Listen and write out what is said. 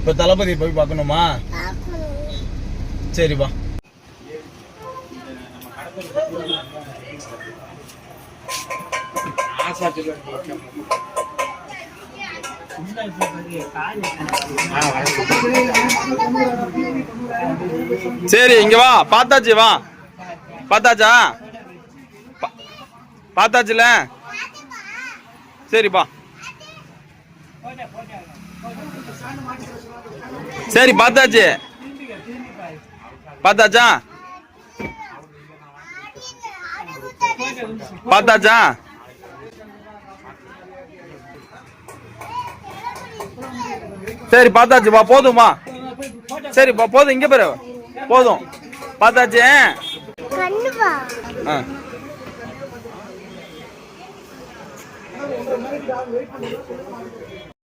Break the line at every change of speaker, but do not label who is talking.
இப்ப தளபதி போய் பார்க்கணுமா? சரிப்பா. சரி இங்க வா, பார்த்தாச்சு, வா. பார்த்தாச்சா? பார்த்தாச்சுல? சரிப்பா. சரி பார்த்தாச்சு. பார்த்தாச்சா? பார்த்தாச்சா? சரி பார்த்தாச்சுப்பா, போதுமா? சரிப்பா, போதும். இங்க பாரு, போதும். பார்த்தாச்சு. ஆ